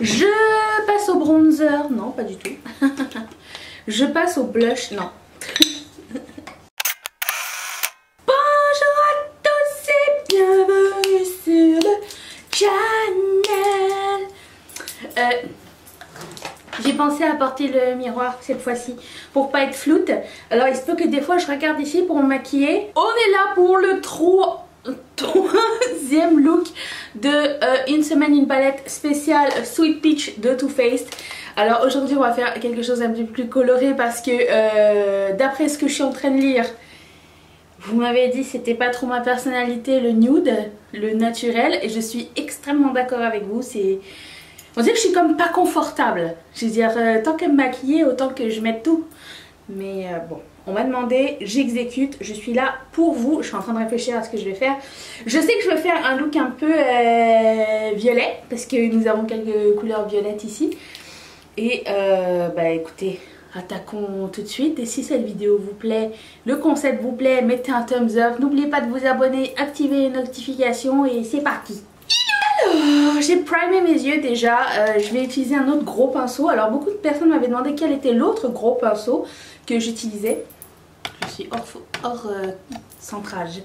Je passe au bronzer. Non, pas du tout. Je passe au blush. Non. Bonjour à tous et bienvenue sur le channel. J'ai pensé à porter le miroir cette fois-ci pour pas être floute. Alors il se peut que des fois je regarde ici pour me maquiller. On est là pour le troisième look de Une semaine une palette spéciale Sweet Peach de Too Faced. Alors aujourd'hui on va faire quelque chose un peu plus coloré parce que d'après ce que je suis en train de lire, vous m'avez dit c'était pas trop ma personnalité, le nude, le naturel, et je suis extrêmement d'accord avec vous. On dirait que je suis comme pas confortable. Je veux dire, tant qu'à me maquiller, autant que je mette tout. Mais bon, on m'a demandé, j'exécute, je suis là pour vous. Je suis en train de réfléchir à ce que je vais faire. Je sais que je vais faire un look un peu violet, parce que nous avons quelques couleurs violettes ici. Et bah écoutez, attaquons tout de suite. Et si cette vidéo vous plaît, le concept vous plaît, mettez un thumbs up. N'oubliez pas de vous abonner, activer les notifications et c'est parti. Alors, j'ai primé mes yeux déjà, je vais utiliser un autre gros pinceau. Alors beaucoup de personnes m'avaient demandé quel était l'autre gros pinceau que j'utilisais. Je suis hors centrage.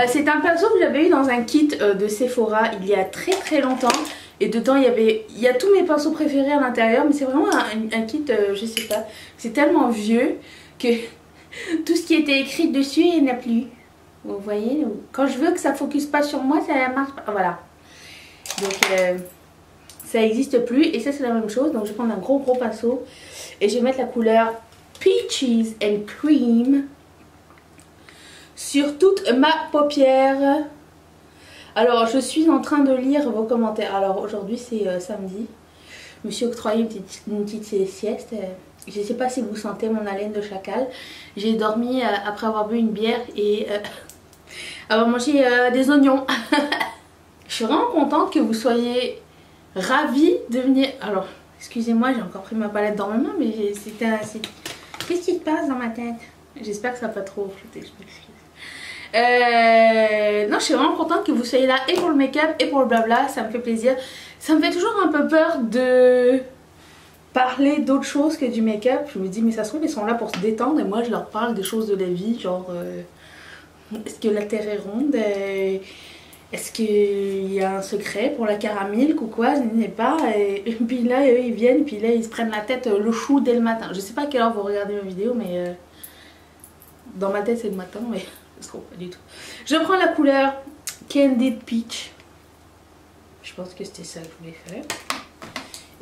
C'est un pinceau que j'avais eu dans un kit de Sephora il y a très longtemps. Et dedans il y a tous mes pinceaux préférés à l'intérieur. Mais c'est vraiment un kit, je sais pas, c'est tellement vieux que tout ce qui était écrit dessus il n'y en a plus. Vous voyez, quand je veux que ça focus pas sur moi, ça marche pas, voilà. Donc ça n'existe plus et ça c'est la même chose. Donc je vais prendre un gros pinceau et je vais mettre la couleur Peaches and Cream sur toute ma paupière. Alors je suis en train de lire vos commentaires. Alors aujourd'hui c'est samedi. Je me suis octroyé une petite sieste. Je ne sais pas si vous sentez mon haleine de chacal. J'ai dormi après avoir bu une bière et avoir mangé des oignons. Je suis vraiment contente que vous soyez ravis de venir. Alors, excusez-moi, j'ai encore pris ma palette dans ma main, mais qu'est-ce qui se passe dans ma tête? J'espère que ça va pas trop flouter, je m'excuse. Non, je suis vraiment contente que vous soyez là et pour le make-up et pour le blabla, ça me fait plaisir. Ça me fait toujours un peu peur de parler d'autre chose que du make-up. Je me dis, mais ça se trouve, ils sont là pour se détendre et moi je leur parle des choses de la vie, genre est-ce que la terre est ronde? Est-ce qu'il y a un secret pour la caramilk ou quoi? Je n'ai pas. Et puis là, eux, ils viennent, puis là, ils se prennent la tête le chou dès le matin. Je sais pas à quelle heure vous regardez mes vidéos, mais dans ma tête, c'est le matin, mais je trouve pas du tout. Je prends la couleur Candied Peach. Je pense que c'était ça que je voulais faire.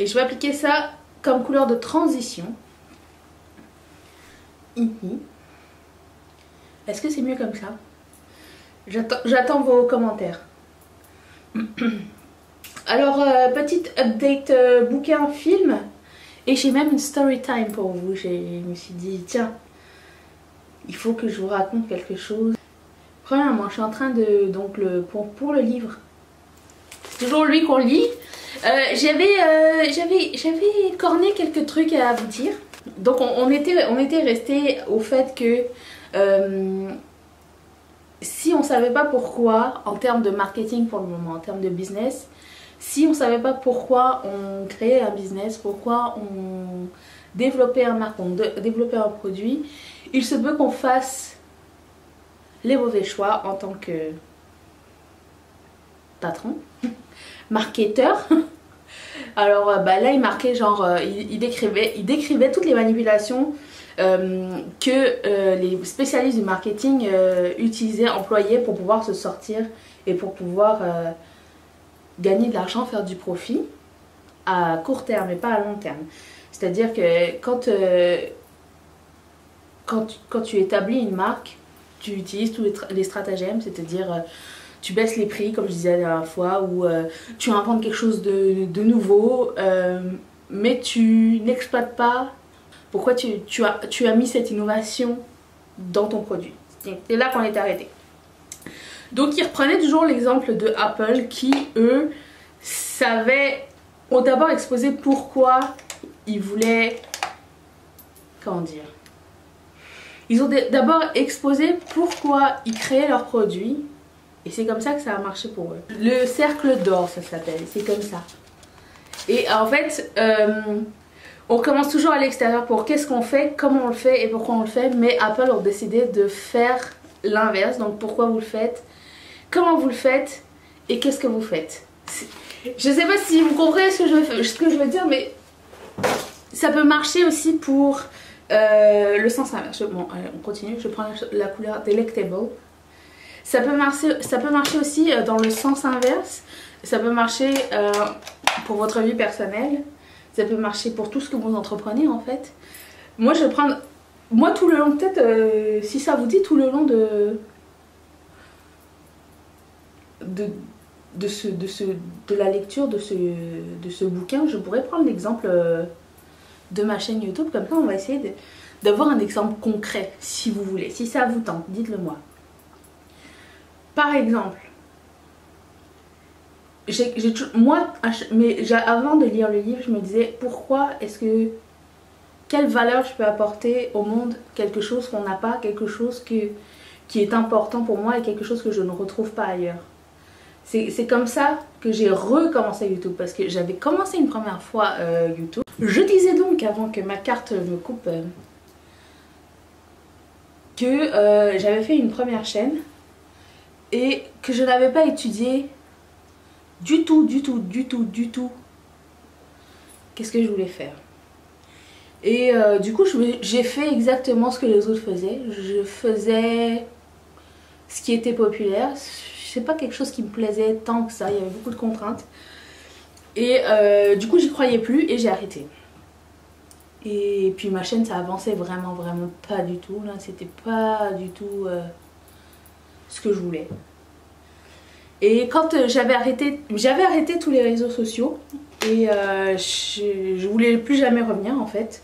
Et je vais appliquer ça comme couleur de transition. Est-ce que c'est mieux comme ça? J'attends vos commentaires. Alors, petite update bouquin film. Et j'ai même une story time pour vous. Je me suis dit, tiens, il faut que je vous raconte quelque chose. Premièrement, je suis en train de... Donc, pour le livre, c'est toujours lui qu'on lit. J'avais corné quelques trucs à vous dire. Donc, on était resté au fait que... si on savait pas pourquoi, en termes de marketing pour le moment, en termes de business, si on savait pas pourquoi on créait un business, pourquoi on développait un marque, on développait un produit, il se peut qu'on fasse les mauvais choix en tant que patron, marketeur. Alors là il marquait genre, il décrivait toutes les manipulations que les spécialistes du marketing employaient pour pouvoir se sortir et pour pouvoir gagner de l'argent, faire du profit à court terme et pas à long terme. C'est-à-dire que quand tu établis une marque, tu utilises tous les stratagèmes, c'est-à-dire tu baisses les prix comme je disais la dernière fois, ou tu inventes quelque chose de nouveau, mais tu n'exploites pas pourquoi tu as mis cette innovation dans ton produit. C'est là qu'on est arrêté. Donc ils reprenaient toujours l'exemple de Apple qui, eux, ont d'abord exposé pourquoi ils voulaient... Comment dire? Ils ont d'abord exposé pourquoi ils créaient leurs produits. Et c'est comme ça que ça a marché pour eux. Le cercle d'or, ça s'appelle. C'est comme ça. Et en fait, on commence toujours à l'extérieur pour qu'est-ce qu'on fait, comment on le fait et pourquoi on le fait. Mais Apple ont décidé de faire l'inverse. Donc pourquoi vous le faites, comment vous le faites et qu'est-ce que vous faites. Je sais pas si vous comprenez ce que je veux dire, mais ça peut marcher aussi pour le sens inverse. Bon, allez, on continue, je prends la couleur Delectable. Ça peut marcher aussi dans le sens inverse. Ça peut marcher pour votre vie personnelle. Ça peut marcher pour tout ce que vous entreprenez en fait. Moi je vais prendre, moi tout le long, peut-être si ça vous dit, tout le long de la lecture de ce bouquin, je pourrais prendre l'exemple de ma chaîne YouTube. Comme ça on va essayer d'avoir un exemple concret si vous voulez. Si ça vous tente, dites-le moi. Par exemple, avant de lire le livre, je me disais pourquoi quelle valeur je peux apporter au monde, quelque chose qu'on n'a pas, quelque chose qui est important pour moi et quelque chose que je ne retrouve pas ailleurs. C'est comme ça que j'ai recommencé YouTube, parce que j'avais commencé une première fois YouTube. Je disais donc, avant que ma carte me coupe, que j'avais fait une première chaîne et que je n'avais pas étudié du tout qu'est-ce que je voulais faire. Et du coup j'ai fait exactement ce que les autres faisaient. Je faisais ce qui était populaire. C'est pas quelque chose qui me plaisait tant que ça, il y avait beaucoup de contraintes. Et du coup j'y croyais plus et j'ai arrêté. Et puis ma chaîne ça avançait vraiment pas du tout. Là c'était pas du tout ce que je voulais. Et quand j'avais arrêté tous les réseaux sociaux. Et je voulais plus jamais revenir en fait.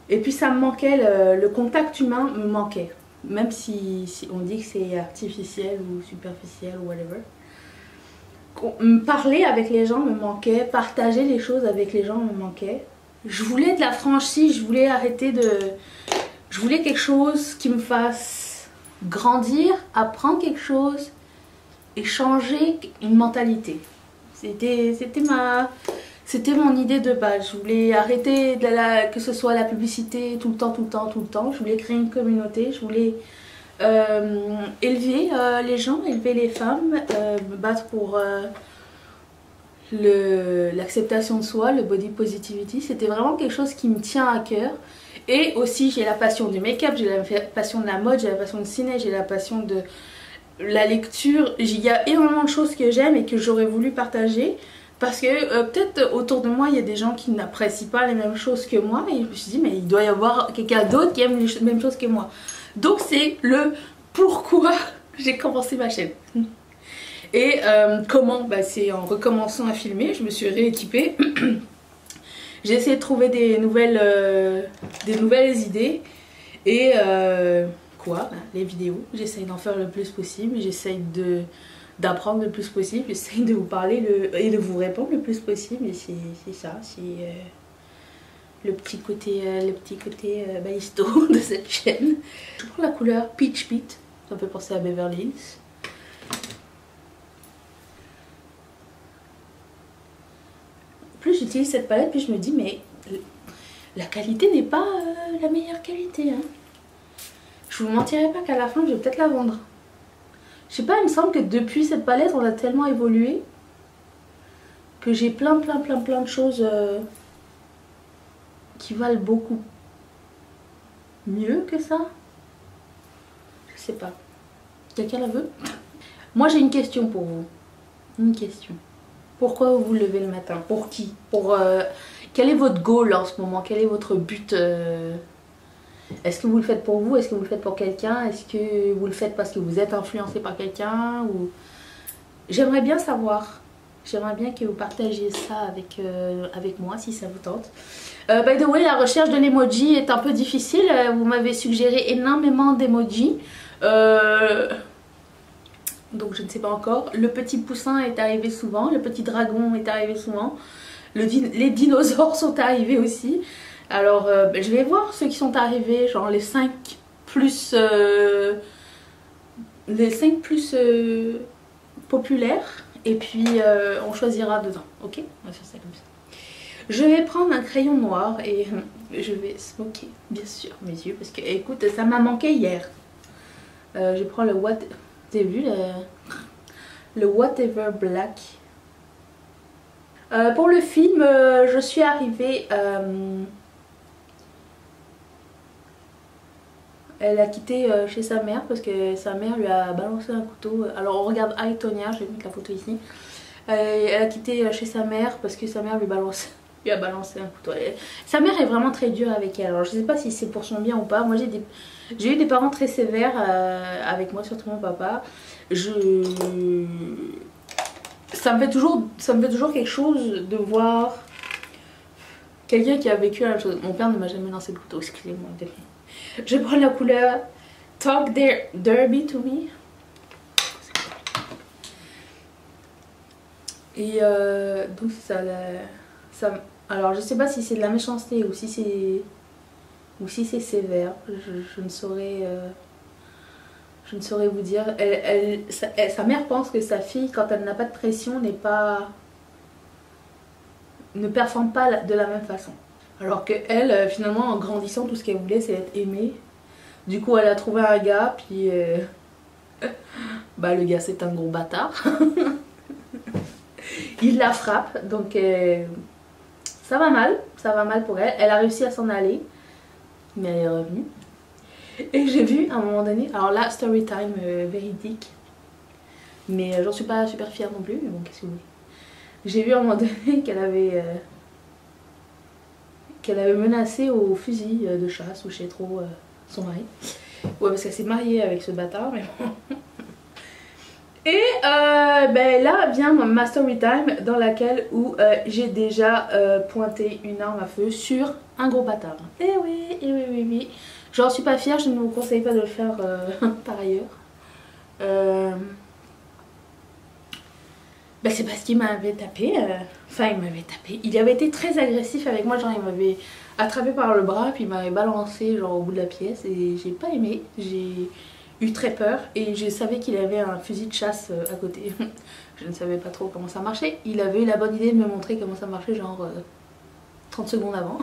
Et puis ça me manquait, le contact humain me manquait. Même si on dit que c'est artificiel ou superficiel ou whatever. Parler avec les gens me manquait, partager les choses avec les gens me manquait. Je voulais de la franchise, je voulais je voulais quelque chose qui me fasse grandir, apprendre quelque chose et changer une mentalité. C'était mon idée de base. Je voulais arrêter que ce soit la publicité tout le temps. Je voulais créer une communauté. Je voulais élever les gens, élever les femmes, me battre pour l'acceptation de soi, le body positivity. C'était vraiment quelque chose qui me tient à cœur. Et aussi j'ai la passion du make-up, j'ai la passion de la mode, j'ai la passion de ciné, j'ai la passion de la lecture. Il y a énormément de choses que j'aime et que j'aurais voulu partager. Parce que peut-être autour de moi il y a des gens qui n'apprécient pas les mêmes choses que moi. Et je me suis dit mais il doit y avoir quelqu'un d'autre qui aime les mêmes choses que moi. Donc c'est le pourquoi j'ai commencé ma chaîne. Et comment, c'est en recommençant à filmer, je me suis rééquipée. J'ai essayé de trouver des nouvelles idées. Et les vidéos, j'essaye d'en faire le plus possible. J'essaye d'apprendre le plus possible. J'essaye de vous parler et de vous répondre le plus possible. Et c'est ça, c'est le petit côté balisto de cette chaîne. Je prends la couleur Peach Pit, ça me fait penser à Beverly Hills. Plus j'utilise cette palette, puis je me dis mais la qualité n'est pas la meilleure qualité. Hein. Je vous mentirai pas qu'à la fin je vais peut-être la vendre. Je sais pas, il me semble que depuis cette palette on a tellement évolué que j'ai plein de choses qui valent beaucoup mieux que ça. Je sais pas. Quelqu'un la veut? Moi j'ai une question pour vous. Une question. Pourquoi vous vous levez le matin? Pour qui? Quel est votre goal en ce moment? Quel est votre but? Est-ce que vous le faites pour vous? Est-ce que vous le faites pour quelqu'un? Est-ce que vous le faites parce que vous êtes influencé par quelqu'un? Ou... J'aimerais bien savoir. J'aimerais bien que vous partagiez ça avec moi si ça vous tente. By the way, la recherche de l'emoji est un peu difficile. Vous m'avez suggéré énormément d'emojis. Donc je ne sais pas encore. Le petit poussin est arrivé souvent. Le petit dragon est arrivé souvent. Les dinosaures sont arrivés aussi. Alors je vais voir ceux qui sont arrivés. Genre les 5 plus... populaires. Et puis on choisira dedans. Ok? On va faire ça comme ça. Je vais prendre un crayon noir et je vais smoker, bien sûr, mes yeux. Parce que, écoute, ça m'a manqué hier. Je prends le What... T'as vu le Whatever Black. Pour le film, je suis arrivée... elle a quitté chez sa mère parce que sa mère lui a balancé un couteau. Alors on regarde I, Tonya, je vais mettre la photo ici. Elle a quitté chez sa mère parce que sa mère lui a balancé un couteau. Sa mère est vraiment très dure avec elle. Alors je sais pas si c'est pour son bien ou pas. Moi j'ai eu des parents très sévères avec moi, surtout mon papa. Ça me fait toujours quelque chose de voir quelqu'un qui a vécu la même chose. Mon père ne m'a jamais lancé le couteau, excusez-moi. Je prends la couleur Talk Derby to Me. Et donc c'est ça, alors je sais pas si c'est de la méchanceté ou si c'est sévère. Je ne saurais vous dire. Sa mère pense que sa fille, quand elle n'a pas de pression, ne performe pas de la même façon. Alors que elle, finalement, en grandissant, tout ce qu'elle voulait, c'est être aimée. Du coup, elle a trouvé un gars, puis bah le gars c'est un gros bâtard. Il la frappe, donc ça va mal pour elle. Elle a réussi à s'en aller, mais elle est revenue. Et j'ai vu à un moment donné, alors là, story time véridique, mais j'en suis pas super fière non plus, mais bon, qu'est-ce que vous voulez. J'ai vu à un moment donné qu'elle avait menacé au fusil de chasse, ou je sais trop, son mari. Ouais, parce qu'elle s'est mariée avec ce bâtard, mais bon. Et ben là vient ma story time dans laquelle j'ai déjà pointé une arme à feu sur un gros bâtard. Et oui. J'en suis pas fière, je ne vous conseille pas de le faire par ailleurs. Ben c'est parce qu'il m'avait tapé, enfin il m'avait tapé, il avait été très agressif avec moi, genre il m'avait attrapé par le bras puis il m'avait balancé genre au bout de la pièce et j'ai pas aimé, j'ai eu très peur et je savais qu'il avait un fusil de chasse à côté. Je ne savais pas trop comment ça marchait, il avait eu la bonne idée de me montrer comment ça marchait genre 30 secondes avant.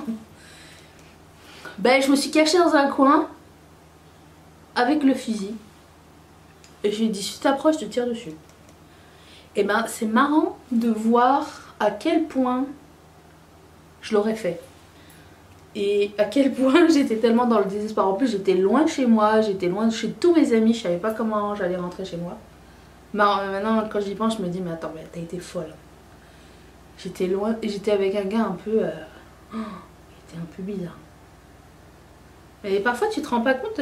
Ben je me suis cachée dans un coin avec le fusil et je lui ai dit si tu t'approches je te tire dessus. Et ben c'est marrant de voir à quel point je l'aurais fait. Et à quel point j'étais tellement dans le désespoir. En plus j'étais loin de chez moi, j'étais loin de chez tous mes amis, je savais pas comment j'allais rentrer chez moi. Mais maintenant quand j'y pense je me dis mais attends mais t'as été folle. J'étais loin et j'étais avec un gars un peu... il était un peu bizarre. Mais parfois tu te rends pas compte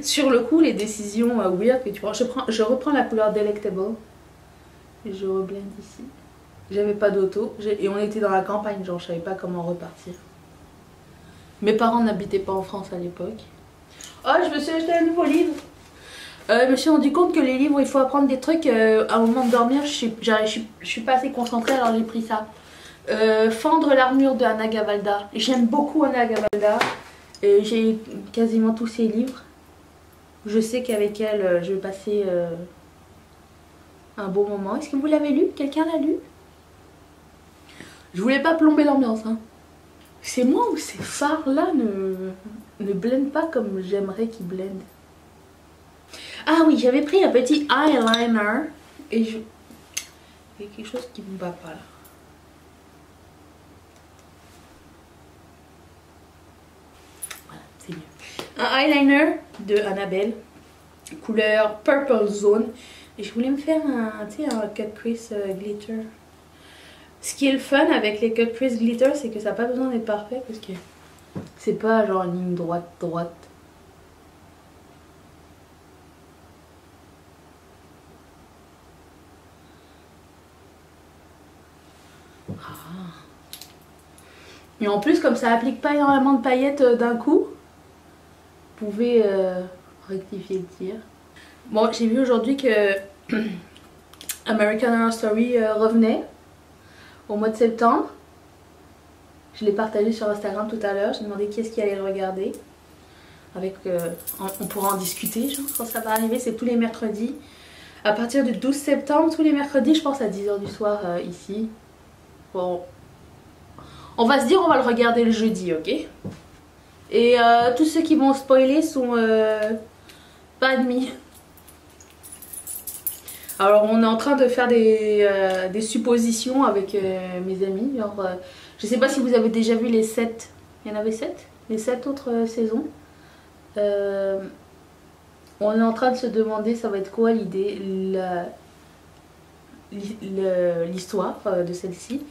sur le coup les décisions weird que tu prends. Je reprends la couleur Delectable. Et je reblende ici. J'avais pas d'auto et on était dans la campagne, genre je savais pas comment repartir. Mes parents n'habitaient pas en France à l'époque. Oh, je me suis acheté un nouveau livre. Je me suis rendu compte que les livres, il faut apprendre des trucs à un moment de dormir. Je suis pas assez concentrée, alors j'ai pris ça. Fendre l'armure de Anna Gavalda. J'aime beaucoup Anna Gavalda. J'ai quasiment tous ses livres. Je sais qu'avec elle, je vais passer un beau moment. Est-ce que vous l'avez lu? Quelqu'un l'a lu? Je voulais pas plomber l'ambiance, hein. C'est moi ou ces phares là ne blendent pas comme j'aimerais qu'ils blendent. Ah oui, j'avais pris un petit eyeliner et il y a quelque chose qui me va pas là. Voilà, c'est mieux. Un eyeliner de Annabelle, couleur Purple Zone. Et je voulais me faire un cut crease glitter. Ce qui est le fun avec les cut crease glitter, c'est que ça n'a pas besoin d'être parfait parce que c'est pas genre une ligne droite. Ah. Et en plus, comme ça applique pas énormément de paillettes d'un coup, vous pouvez rectifier le tir. Bon, j'ai vu aujourd'hui que American Horror Story revenait au mois de septembre. Je l'ai partagé sur Instagram tout à l'heure. J'ai demandé qui est-ce qui allait le regarder. On pourra en discuter, genre, quand ça va arriver. C'est tous les mercredis. À partir du 12 septembre, tous les mercredis, je pense à 10 h du soir ici. Bon, On va se dire on va le regarder le jeudi, ok? Et tous ceux qui vont spoiler sont pas admis. Alors on est en train de faire des suppositions avec mes amis. Genre, je sais pas si vous avez déjà vu les 7, il y en avait 7? Les 7 autres saisons. On est en train de se demander ça va être quoi l'idée, l'histoire de celle-ci.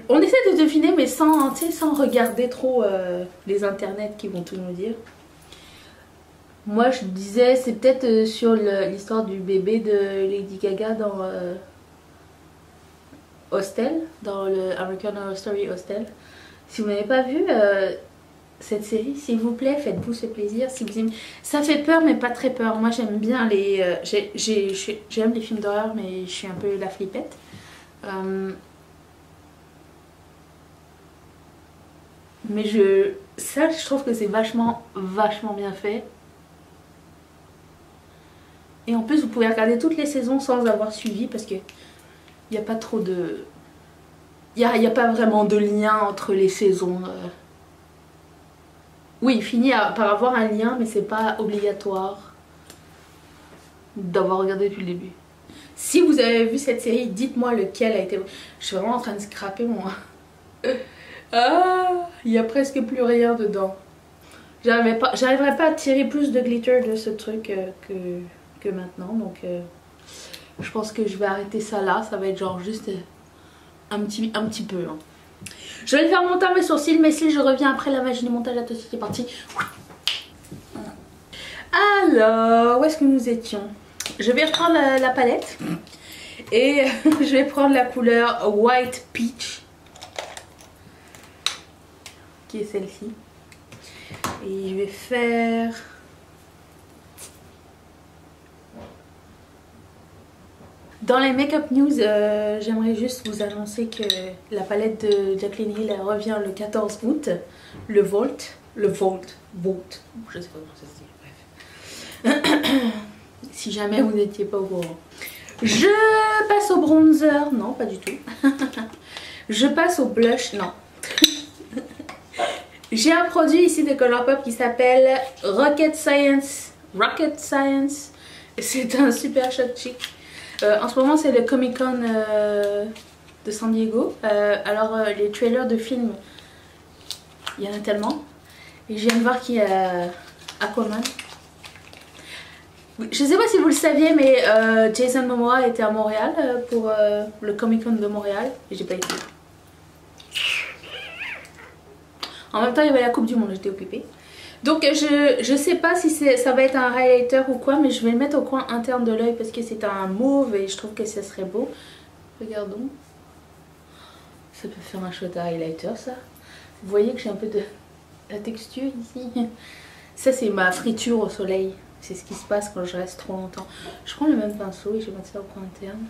On essaie de deviner mais sans regarder trop les internets qui vont tout nous dire. Moi je disais c'est peut-être sur l'histoire du bébé de Lady Gaga dans Hostel, dans le American Horror Story Hostel. Si vous n'avez pas vu cette série, s'il vous plaît, faites-vous ce plaisir. Si vous aimez... Ça fait peur mais pas très peur. Moi j'aime bien les... j'aime les films d'horreur mais je suis un peu la flippette. Mais ça je trouve que c'est vachement bien fait. Et en plus vous pouvez regarder toutes les saisons sans avoir suivi parce que il n'y a pas trop de... Il n'y a pas vraiment de lien entre les saisons. Oui, il finit par avoir un lien mais c'est pas obligatoire d'avoir regardé depuis le début. Si vous avez vu cette série, dites-moi lequel a été... Je suis vraiment en train de scraper moi. Ah, il y a presque plus rien dedans. J'arriverai pas à tirer plus de glitter de ce truc que maintenant. Donc je pense que je vais arrêter ça là. Ça va être genre juste un petit peu. Hein. Je vais le faire monter mes sourcils. Mais si je reviens après la magie du montage, à tout de suite, c'est parti. Alors, où est-ce que nous étions? Je vais reprendre la palette. Et je vais prendre la couleur White Peach. Qui est celle-ci. Et je vais faire... Dans les Make-up News, j'aimerais juste vous annoncer que la palette de Jaclyn Hill revient le 14 août. Le Volt, je sais pas comment ça se dit, bref. Si jamais vous n'étiez pas au courant. Je passe au bronzer, non pas du tout. Je passe au blush, non. J'ai un produit ici de Colourpop qui s'appelle Rocket Science. C'est un super shot chic. En ce moment c'est le Comic Con de San Diego. Alors les trailers de films, il y en a tellement. Et je viens de voir qu'il y a Aquaman. Je sais pas si vous le saviez mais Jason Momoa était à Montréal pour le Comic Con de Montréal. Et j'ai pas été. En même temps il y avait la coupe du monde, j'étais occupée. Donc je sais pas si ça va être un highlighter ou quoi, mais je vais le mettre au coin interne de l'œil parce que c'est un mauve et je trouve que ça serait beau. Regardons. Ça peut faire un chouette highlighter ça. Vous voyez que j'ai un peu de la texture ici. Ça c'est ma friture au soleil. C'est ce qui se passe quand je reste trop longtemps. Je prends le même pinceau et je vais mettre ça au coin interne.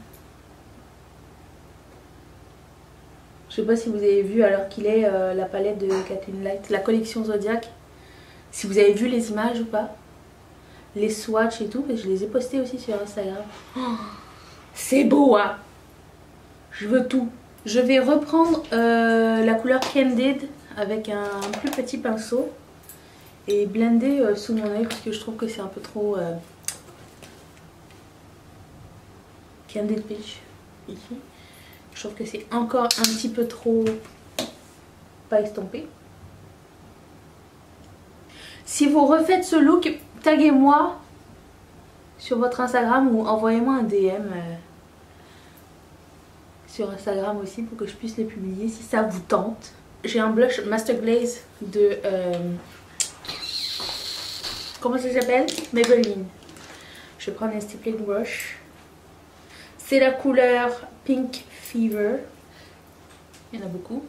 Je sais pas si vous avez vu alors qu'il est la palette de Kathleen Light, la collection Zodiac. Si vous avez vu les images ou pas, les swatchs et tout, parce que je les ai postés aussi sur Instagram. Oh, c'est beau hein. Je veux tout. Je vais reprendre la couleur Candid avec un plus petit pinceau et blender sous mon œil parce que je trouve que c'est un peu trop Candid Peach ici. Je trouve que c'est encore un petit peu trop pas estompé. Si vous refaites ce look, taguez-moi sur votre Instagram ou envoyez-moi un DM sur Instagram aussi pour que je puisse les publier si ça vous tente. J'ai un blush Master Glaze de... comment ça s'appelle? Maybelline. Je vais prendre un stippling brush. C'est la couleur Pink Fever. Il y en a beaucoup.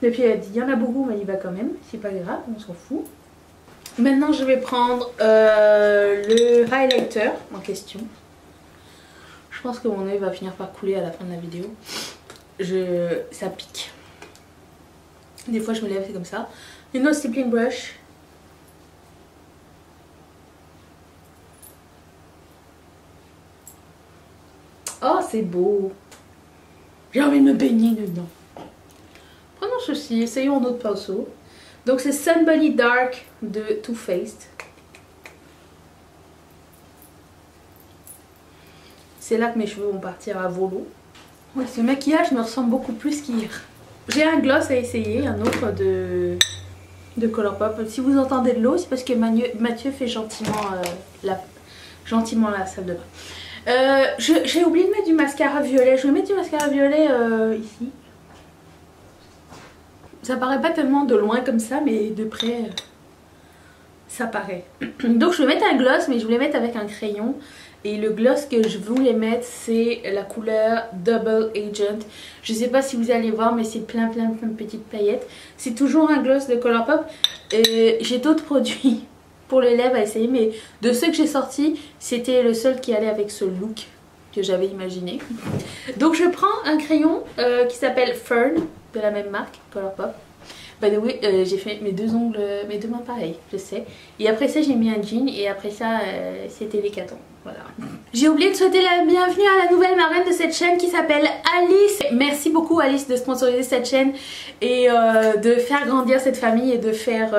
Et puis elle a dit il y en a beaucoup mais il va quand même, c'est pas grave, on s'en fout. Maintenant je vais prendre le highlighter en question. Je pense que mon œil va finir par couler à la fin de la vidéo. Ça pique. Des fois je me lève c'est comme ça. Une autre stippling brush. Oh c'est beau. J'ai envie de me baigner dedans. Prenons ceci, essayons un autre pinceau. Donc c'est Sun Bunny Dark de Too Faced. C'est là que mes cheveux vont partir à volo. Ouais, ce maquillage me ressemble beaucoup plus qu'hier. J'ai un gloss à essayer, un autre de Colourpop. Si vous entendez de l'eau, c'est parce que Mathieu fait gentiment la salle de bain. J'ai oublié de mettre du mascara violet. Je vais mettre du mascara violet ici. Ça paraît pas tellement de loin comme ça, mais de près, ça paraît. Donc je vais mettre un gloss, mais je voulais mettre avec un crayon. Et le gloss que je voulais mettre, c'est la couleur Double Agent. Je sais pas si vous allez voir, mais c'est plein de petites paillettes. C'est toujours un gloss de Colourpop. J'ai d'autres produits pour les lèvres à essayer, mais de ceux que j'ai sortis, c'était le seul qui allait avec ce look que j'avais imaginé. Donc je prends un crayon qui s'appelle Fern, de la même marque, Colourpop. By the way, j'ai fait mes deux ongles, mes deux mains pareilles, je sais. Et après ça, j'ai mis un jean et après ça, c'était l'hécatombe. Voilà. J'ai oublié de souhaiter la bienvenue à la nouvelle marraine de cette chaîne qui s'appelle Alice. Merci beaucoup Alice de sponsoriser cette chaîne et de faire grandir cette famille et de faire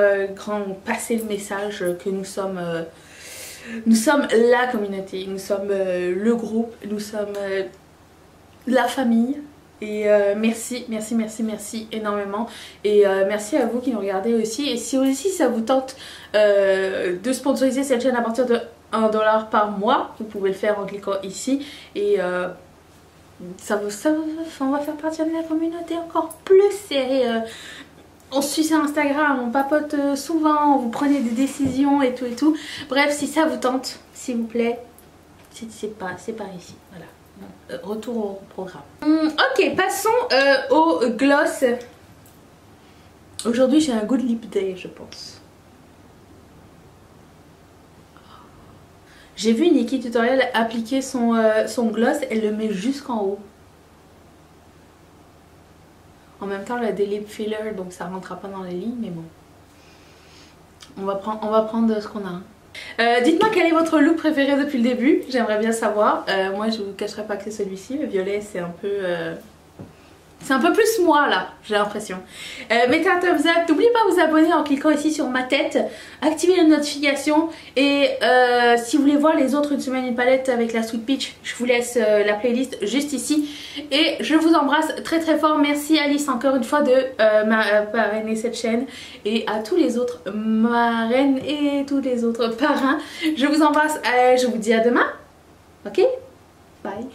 passer le message que nous sommes la communauté, nous sommes le groupe, nous sommes la famille. Et merci énormément. Et merci à vous qui nous regardez aussi. Et si aussi ça vous tente de sponsoriser cette chaîne à partir de 1 $ par mois, vous pouvez le faire en cliquant ici. Et on va faire partie de la communauté encore plus. Et on se suit sur Instagram, on papote souvent, vous prenez des décisions et tout et tout. Bref, si ça vous tente, s'il vous plaît, c'est par ici. Voilà. Retour au programme. Ok, passons au gloss. Aujourd'hui j'ai un good lip day, je pense. J'ai vu Nikki Tutorial appliquer son gloss, elle le met jusqu'en haut. En même temps elle a des lip fillers, donc ça rentrera pas dans les lignes, mais bon. On va prendre ce qu'on a. Dites-moi quel est votre look préféré depuis le début, j'aimerais bien savoir. Moi je vous cacherai pas que c'est celui-ci, le violet c'est un peu plus moi là, j'ai l'impression. Mettez un thumbs up, n'oubliez pas de vous abonner en cliquant ici sur ma tête, activez les notifications et si vous voulez voir les autres Une Semaine Une Palette avec la Sweet Peach, je vous laisse la playlist juste ici. Et je vous embrasse très fort, merci Alice encore une fois de parrainer cette chaîne et à tous les autres marraines et tous les autres parrains. Je vous embrasse, je vous dis à demain, ok? Bye.